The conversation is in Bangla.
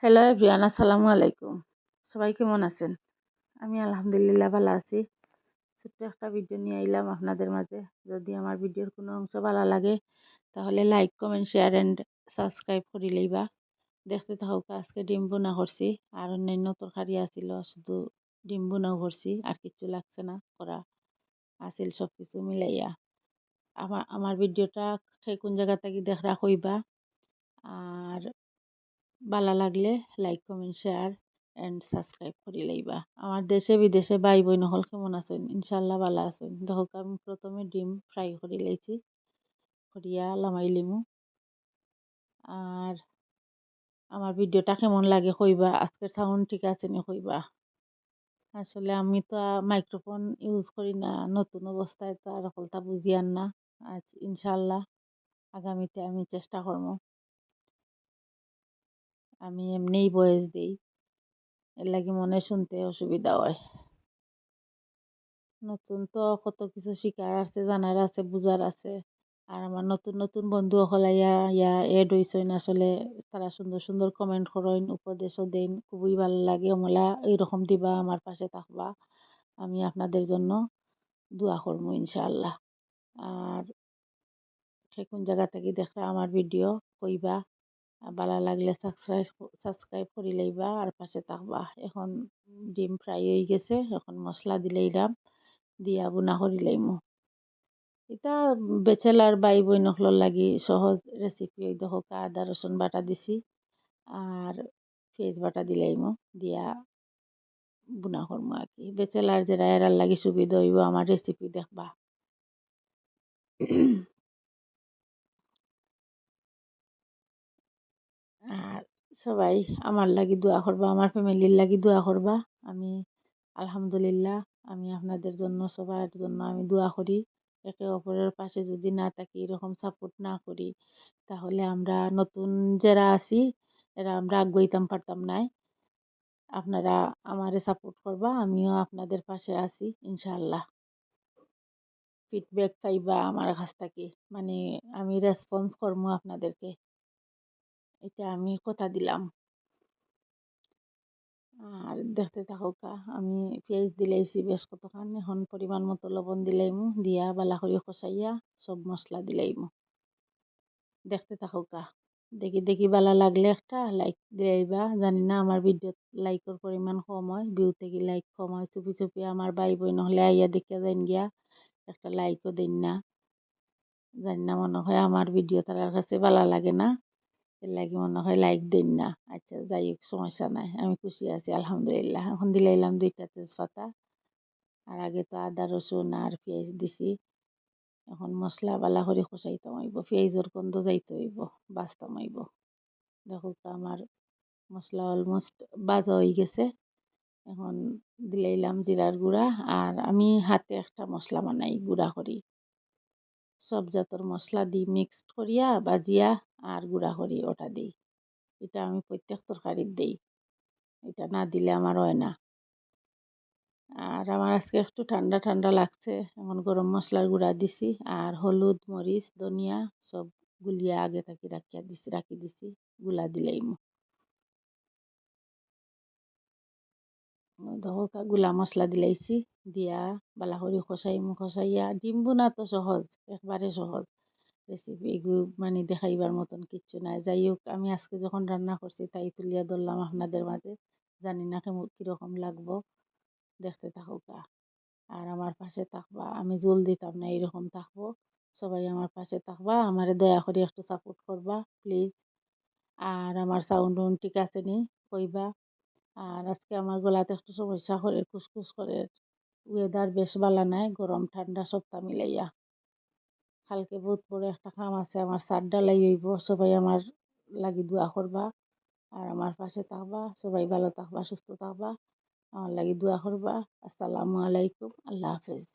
হ্যালো এভরিওয়ান, আসসালামু আলাইকুম। সবাই কেমন আছেন? আমি আলহামদুলিল্লাহ ভালো আছি। ছোট্ট একটা ভিডিও নিয়ে আইলাম আপনাদের মাঝে। যদি আমার ভিডিওর কোনো অংশ ভালো লাগে তাহলে like, comment, share and subscribe করে লইবা। দেখতে থাকুক। আজকে ডিম ভুনা করছি, আর অন্যান্য তরকারি আছিল, শুধু ডিম ভুনাও করছি, আর কিছু লাগছে না করা আছিল, সব কিছু মিলাইয়া। আমার ভিডিওটা কোন জায়গা থেকে দেখরা কইবা, আর ভালো লাগলে like, comment, share and subscribe করে লইবা। আমার দেশে বিদেশে ভাই বোন হল কেমন আছেন? ইনশাল্লাহ ভালো আছেন। দেখো, আমি প্রথমে ডিম ফ্রাই করে লাইছি, করিয়া লামাই লিমু। আর আমার ভিডিওটা কেমন লাগে কইবা। আজকের সাউন্ড ঠিক আছে নি কইবা। আসলে আমি তো মাইক্রোফোন ইউজ করি না, নতুন অবস্থায় তো আর সকলটা বুঝিয়ান না। আজ ইনশাল্লাহ আগামীতে আমি চেষ্টা করবো। আমি এমনিই ভয়েস দিই, এর লাগি মনে শুনতে অসুবিধা হয়। নতুন তো কত কিছু শিকার আছে, জানার আছে, বুঝার আছে। আর আমার নতুন নতুন বন্ধু হলাইয়া এড হইছেন। আসলে তারা সুন্দর সুন্দর কমেন্ট করেন, উপদেশও দেন, খুবই ভালো লাগে। ওমলা এইরকম দিবা, আমার পাশে থাকবা, আমি আপনাদের জন্য দোয়া করবো ইনশাআল্লাহ। আর সে কোন জায়গা থেকে দেখরা আমার ভিডিও কইবা, ভালো লাগলে সাবস্ক্রাইব করে লইবা আর পাশে থাকবা। এখন ডিম ফ্রাই হয়ে গেছে, এখন মশলা দিলেইলাম, দিয়া বুনা করি লাইমু। এটা বেচেলার বাই বই নকলর লাগি সহজ রেসিপি। ওই দেখো, আদা রসুন বাটা দিছি, আর পেঁয়াজ বাটা দিলাইমু, দিয়া বুনা করমু আর কি। বেচেলার যারা এরার লাগি সুবিধা হইব আমার রেসিপি দেখবা। আর সবাই আমার লাগি দোয়া করবা, আমার ফ্যামিলির লাগি দোয়া করবা। আমি আলহামদুলিল্লাহ, আমি আপনাদের জন্য, সবার জন্য আমি দোয়া করি। একে অপরের পাশে যদি না থাকি, এরকম সাপোর্ট না করি, তাহলে আমরা নতুন যারা আছি এরা আমরা আগাইতাম পারতাম নাই। আপনারা আমারে সাপোর্ট করবা, আমিও আপনাদের পাশে আছি ইনশাআল্লাহ। ফিডব্যাক পাইবা আমার কাছ থেকে, মানে আমি রেসপন্স করবো আপনাদেরকে, এটা আমি কথা দিলাম। আর দেখতে থাকুকা, আমি পেঁয়াজ দিলাইছি বেশ কতখান, এখন পরিমাণ মতো লবণ দিলাইমু, দিয়া বালা করে কষাইয়া সব মশলা দিলাইমু। দেখতে থাকুকা, দেখি দেখি ভালো লাগলে একটা লাইক দিলাইবা। জানি না আমার ভিডিও লাইকের পরিমাণ কম হয়, ভিউ থেকে লাইক কম হয়। চুপি চুপি আমার ভাই বোন নহলে আইয়া দেখে যাইন গিয়া, একটা লাইকও দিন না। জানি না, মনে হয় আমার ভিডিও তার কাছে ভালো লাগে না, এর লাগে মনে হয় লাইক দিন না। আচ্ছা, যাই হোক, সমস্যা নাই, আমি খুশি আছি আলহামদুলিল্লাহ। এখন দিলাইলাম 2টা তেজপাতা, আর আগে তো আদা রসুন আর পেঁয়াজ দিছি। এখন মশলা বালা করে কষাইতে হইব, পেঁয়াজের গন্ধ যাইতে হইব, বাঁচতাম হইব। দেখো তো, আমার মশলা অলমোস্ট বাজা হয়ে গেছে। এখন দিলাইলাম জিরার গুঁড়া, আর আমি হাতে একটা মশলা বানাই, গুঁড়া করি। সব জাতের মশলা দিই, মিক্সড করিয়া বাজিয়া আর গুঁড়া করি, ওটা দিই। এটা আমি প্রত্যেক তরকারির দিই, এটা না দিলে আমার হয় না। আর আমার আজকে একটু ঠান্ডা ঠান্ডা লাগছে, এখন গরম মশলার গুঁড়া দিছি, আর হলুদ, মরিচ, ধনিয়া সব গুলিয়া আগে থাকি রাখি দিছি, গুলা দিলেই। ধোকা গুলা মশলা দিলাইছি, দিয়া বালা করে কষাইয়া। ডিম বোনা তো সহজ, একবারে সহজ রেসিপি, এগুলো মানে দেখাইবার মতন কিচ্ছু নাই। যাই হোক, আমি আজকে যখন রান্না করছি তাই তুলিয়া ধরলাম আপনাদের মাঝে। জানি না কীরকম লাগবো, দেখতে থাকুকা। আর আমার পাশে থাকবা, আমি জল দিতাম না, এরকম থাকবো। সবাই আমার পাশে থাকবা, আমারে দয়া করে একটু সাপোর্ট করবা প্লিজ। আর আমার সাউন্ড ঠিক আছে নি কইবা। আর আজকে আমার গলাতে একটু সমস্যা করে, খুসখুস করে। ওয়েদার বেশ ভালো নাই, গরম ঠান্ডা সবটা মিলাইয়া। কালকে বহুত বড় একটা কাম আছে, আমার ছাদ ঢালাই হইব। সবাই আমার লাগি দোয়া করবা, আর আমার পাশে থাকবা। সবাই ভালো থাকবা, সুস্থ থাকবা, আমার লাগি দোয়া করবা। আসসালামু আলাইকুম, আল্লাহ হাফেজ।